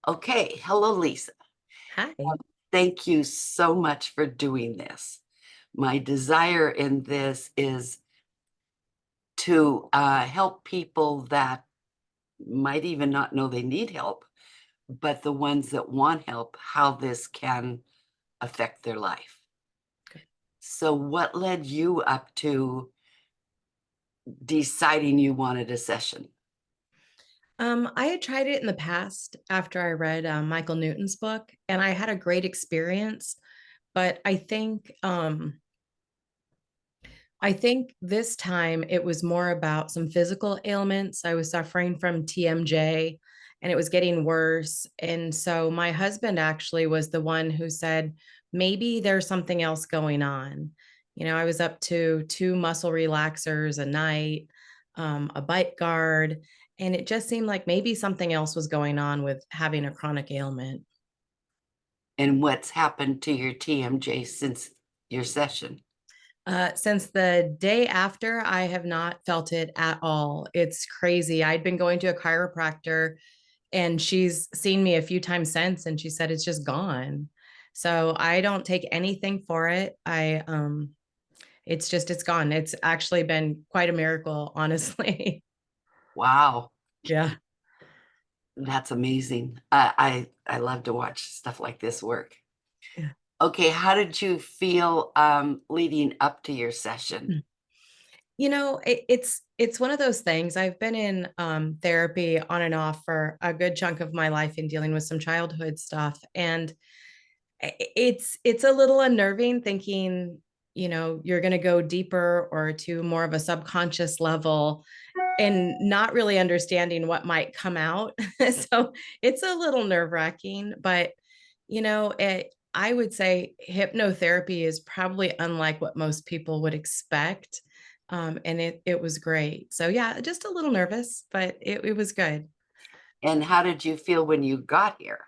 Okay, hello, Lisa. Hi. Thank you so much for doing this. My desire in this is to help people that might even not know they need help, but the ones that want help, how this can affect their life. Good. So, what led you up to deciding you wanted a session? I had tried it in the past after I read Michael Newton's book, and I had a great experience. But I think this time it was more about some physical ailments. I was suffering from TMJ, and it was getting worse. And so my husband actually was the one who said maybe there's something else going on. I was up to two muscle relaxers a night, a bite guard, and it just seemed like maybe something else was going on with having a chronic ailment. And what's happened to your TMJ since your session? Since the day after, I have not felt it at all. It's crazy. I'd been going to a chiropractor and she's seen me a few times since, and she said it's just gone. So I don't take anything for it. It's gone. It's actually been quite a miracle, honestly. Wow, Yeah. that's amazing. I love to watch stuff like this work. Yeah. Okay, how did you feel leading up to your session? It's one of those things. I've been in therapy on and off for a good chunk of my life in dealing with some childhood stuff, and it's a little unnerving thinking, you're going to go deeper or to more of a subconscious level and not really understanding what might come out. So it's a little nerve-wracking, but I would say hypnotherapy is probably unlike what most people would expect. And it was great. So yeah, just a little nervous, but it was good. And how did you feel when you got here?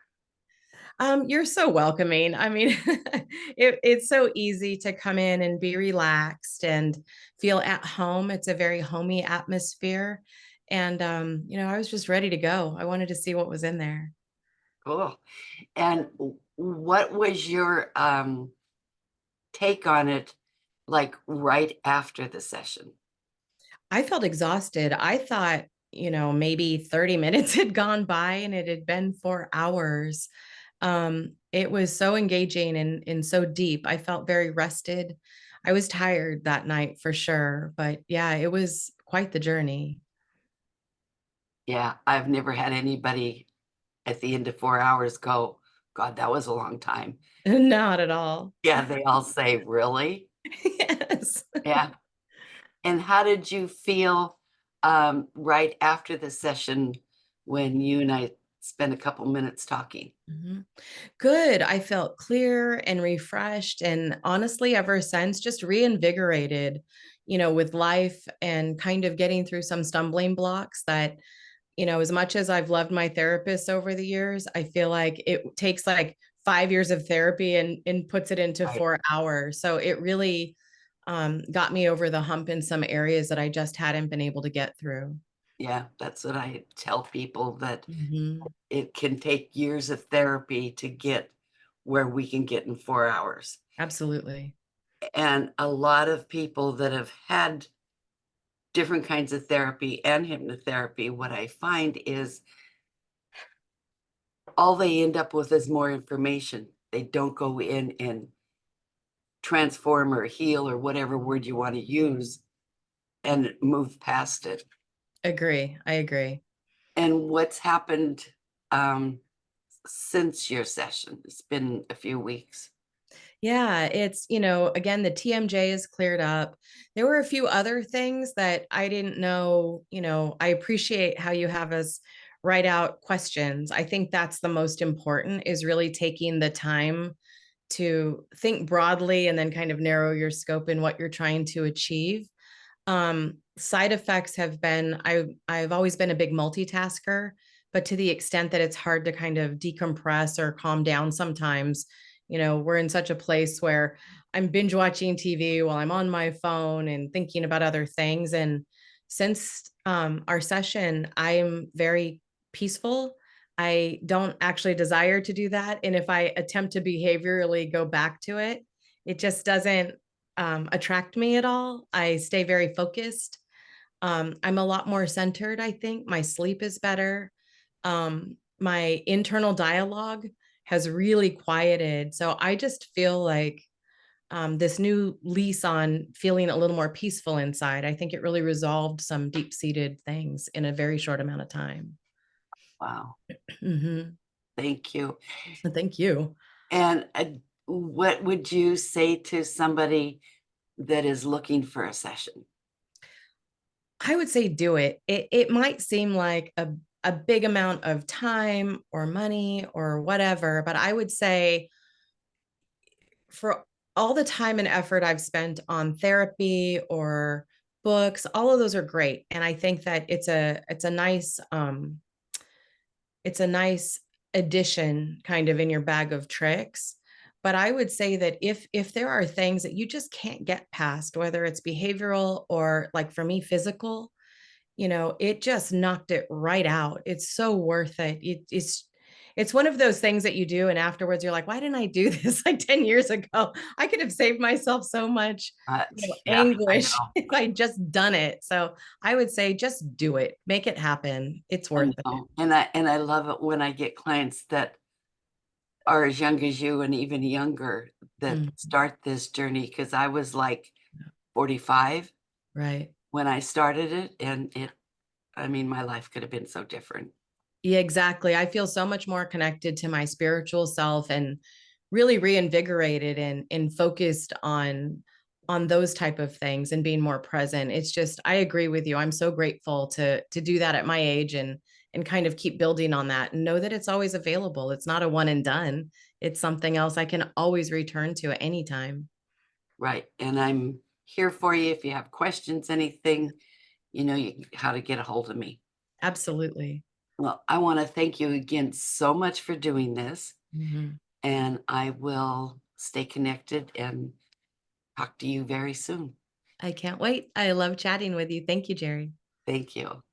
You're so welcoming. I mean, it's so easy to come in and be relaxed and feel at home. It's a very homey atmosphere. And, I was just ready to go. I wanted to see what was in there. Cool. And what was your take on it like right after the session? I felt exhausted. I thought, maybe 30 minutes had gone by and it had been 4 hours. It was so engaging and so deep. I felt very rested. I was tired that night for sure, but yeah, it was quite the journey. Yeah, I've never had anybody at the end of 4 hours go, God, that was a long time. Not at all. Yeah, they all say, really? Yes. Yeah. And how did you feel right after the session when you and I spent a couple minutes talking? Mhm. Good. I felt clear and refreshed. And honestly, ever since, just reinvigorated, with life and kind of getting through some stumbling blocks that, as much as I've loved my therapist over the years, I feel like it takes like 5 years of therapy and puts it into Right. 4 hours. So it really got me over the hump in some areas that I just hadn't been able to get through. Yeah, that's what I tell people that Mhm. it can take years of therapy to get where we can get in 4 hours. Absolutely. And a lot of people that have had different kinds of therapy and hypnotherapy, what I find is all they end up with is more information. They don't go in and transform or heal or whatever word you want to use and move past it. Agree. I agree. And what's happened since your session? It's been a few weeks. Yeah, again, the TMJ is cleared up. There were a few other things that I didn't know. I appreciate how you have us write out questions. I think that's the most important is really taking the time to think broadly and then kind of narrow your scope in what you're trying to achieve. Side effects have been, I've always been a big multitasker, but to the extent that it's hard to kind of decompress or calm down sometimes, we're in such a place where I'm binge watching TV while I'm on my phone and thinking about other things. And since our session, I'm very peaceful. I don't actually desire to do that. And if I attempt to behaviorally go back to it, it just doesn't attract me at all. I stay very focused. I'm a lot more centered, I think. My sleep is better. My internal dialogue has really quieted. So I just feel like this new lease on feeling a little more peaceful inside. I think it really resolved some deep seated things in a very short amount of time. Wow. Hmm. Thank you. Thank you. And what would you say to somebody that is looking for a session? I would say do it. It might seem like a big amount of time or money or whatever, but I would say for all the time and effort I've spent on therapy or books, all of those are great. And I think that it's a nice addition kind of in your bag of tricks. But I would say that if there are things that you just can't get past, whether it's behavioral or like for me, physical, it just knocked it right out. It's so worth it. It's one of those things that you do, and afterwards you're like, why didn't I do this like 10 years ago? I could have saved myself so much, Uh, yeah, I anguish know. if I just done it. So I would say just do it, make it happen. It's I worth it. know. And I love it when I get clients that are as young as you and even younger that Mm, start this journey, because I was like 45 right. when I started it, and I mean, my life could have been so different. Yeah, exactly. I feel so much more connected to my spiritual self and really reinvigorated and focused on those type of things and being more present. It's just I agree with you. I'm so grateful to do that at my age and kind of keep building on that and know that it's always available. It's not a one and done. It's something else I can always return to at any time. Right. And I'm here for you if you have questions, anything, how to get a hold of me. Absolutely. Well, I want to thank you again so much for doing this, Mhm. and I will stay connected and talk to you very soon. I can't wait. I love chatting with you. Thank you, Jerry. Thank you.